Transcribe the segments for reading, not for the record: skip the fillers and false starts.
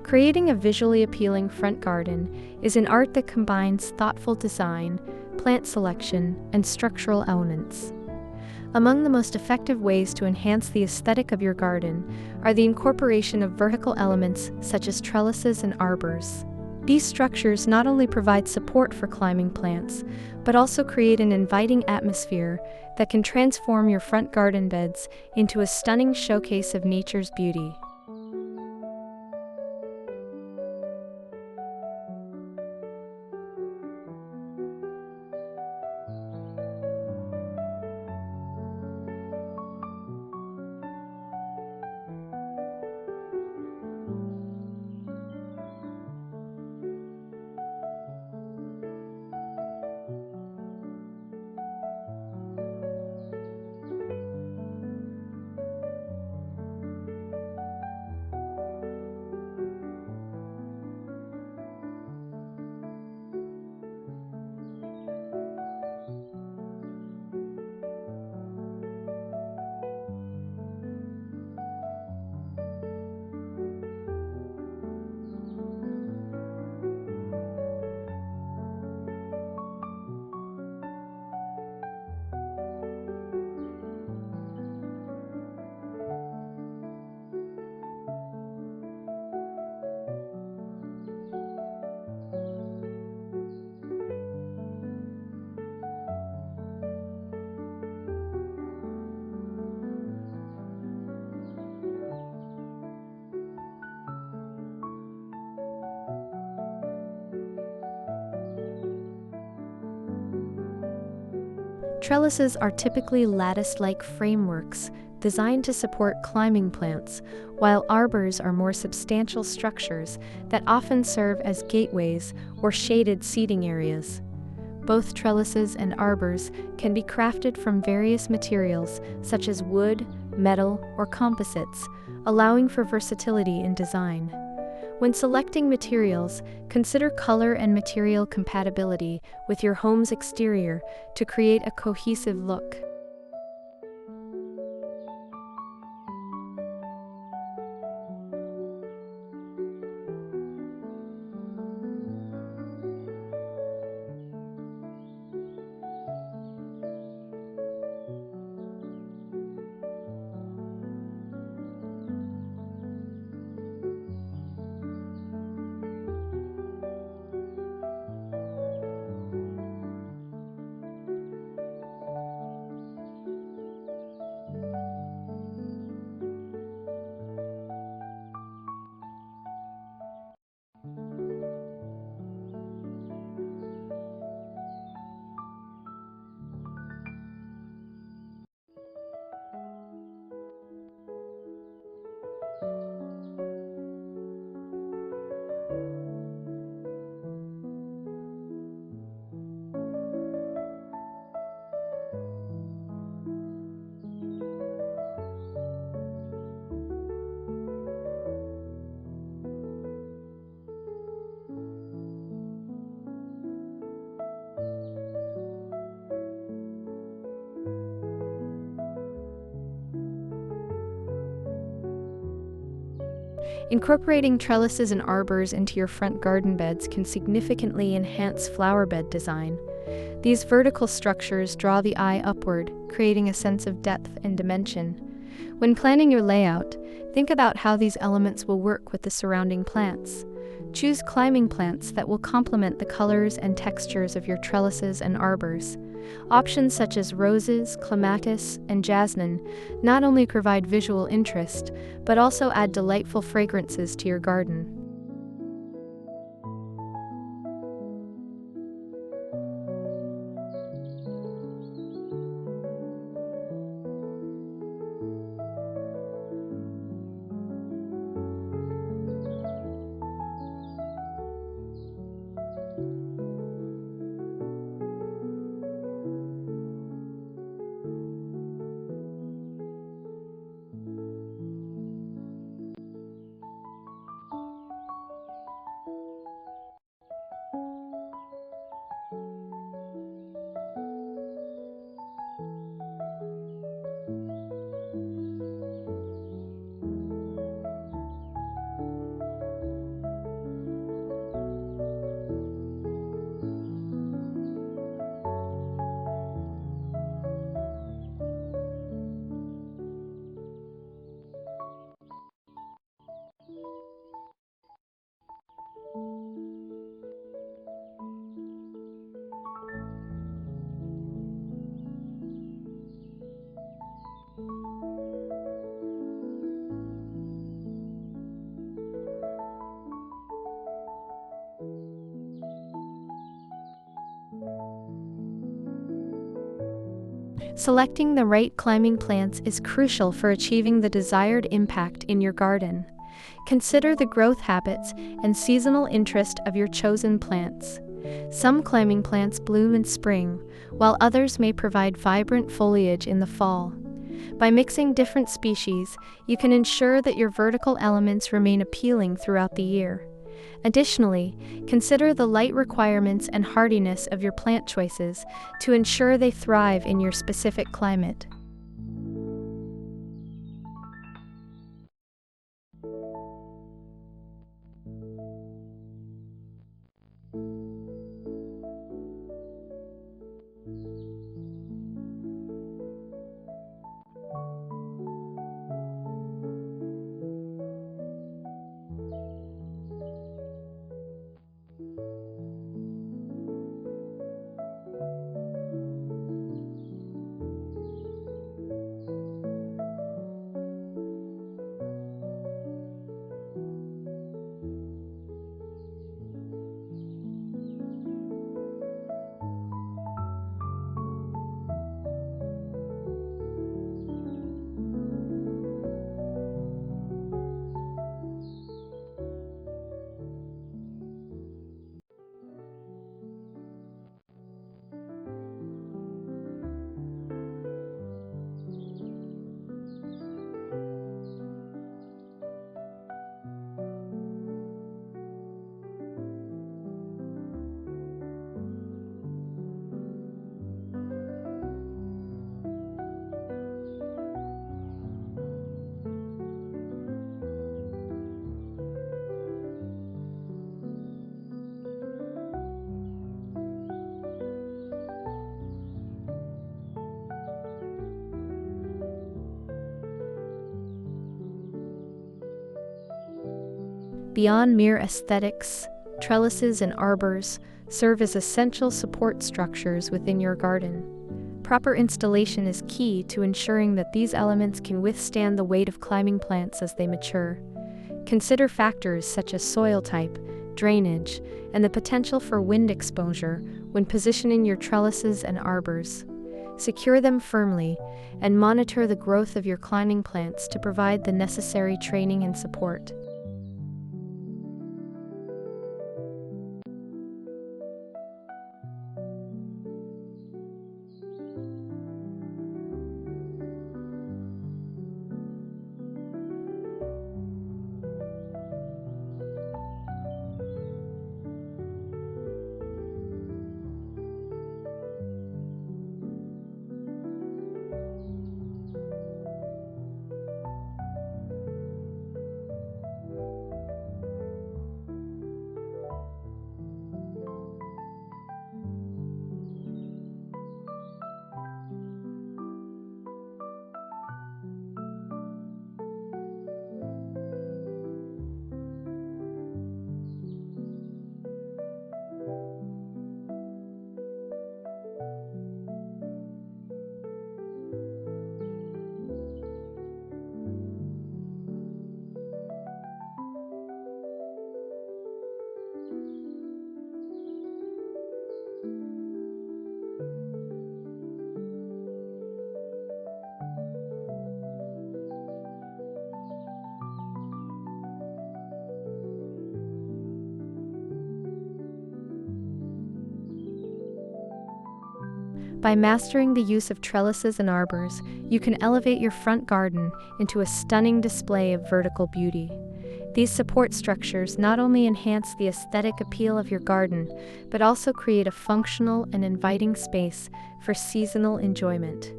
Creating a visually appealing front garden is an art that combines thoughtful design, plant selection, and structural elements. Among the most effective ways to enhance the aesthetic of your garden are the incorporation of vertical elements such as trellises and arbors. These structures not only provide support for climbing plants, but also create an inviting atmosphere that can transform your front garden beds into a stunning showcase of nature's beauty. Trellises are typically lattice-like frameworks designed to support climbing plants, while arbors are more substantial structures that often serve as gateways or shaded seating areas. Both trellises and arbors can be crafted from various materials such as wood, metal, or composites, allowing for versatility in design. When selecting materials, consider color and material compatibility with your home's exterior to create a cohesive look. Incorporating trellises and arbors into your front garden beds can significantly enhance flower bed design. These vertical structures draw the eye upward, creating a sense of depth and dimension. When planning your layout, think about how these elements will work with the surrounding plants. Choose climbing plants that will complement the colors and textures of your trellises and arbors. Options such as roses, clematis, and jasmine not only provide visual interest, but also add delightful fragrances to your garden. Selecting the right climbing plants is crucial for achieving the desired impact in your garden. Consider the growth habits and seasonal interest of your chosen plants. Some climbing plants bloom in spring, while others may provide vibrant foliage in the fall. By mixing different species, you can ensure that your vertical elements remain appealing throughout the year. Additionally, consider the light requirements and hardiness of your plant choices to ensure they thrive in your specific climate. Beyond mere aesthetics, trellises and arbors serve as essential support structures within your garden. Proper installation is key to ensuring that these elements can withstand the weight of climbing plants as they mature. Consider factors such as soil type, drainage, and the potential for wind exposure when positioning your trellises and arbors. Secure them firmly and monitor the growth of your climbing plants to provide the necessary training and support. By mastering the use of trellises and arbors, you can elevate your front garden into a stunning display of vertical beauty. These support structures not only enhance the aesthetic appeal of your garden, but also create a functional and inviting space for seasonal enjoyment.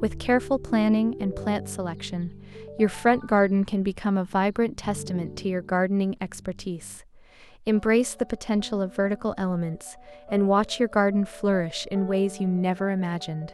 With careful planning and plant selection, your front garden can become a vibrant testament to your gardening expertise. Embrace the potential of vertical elements and watch your garden flourish in ways you never imagined.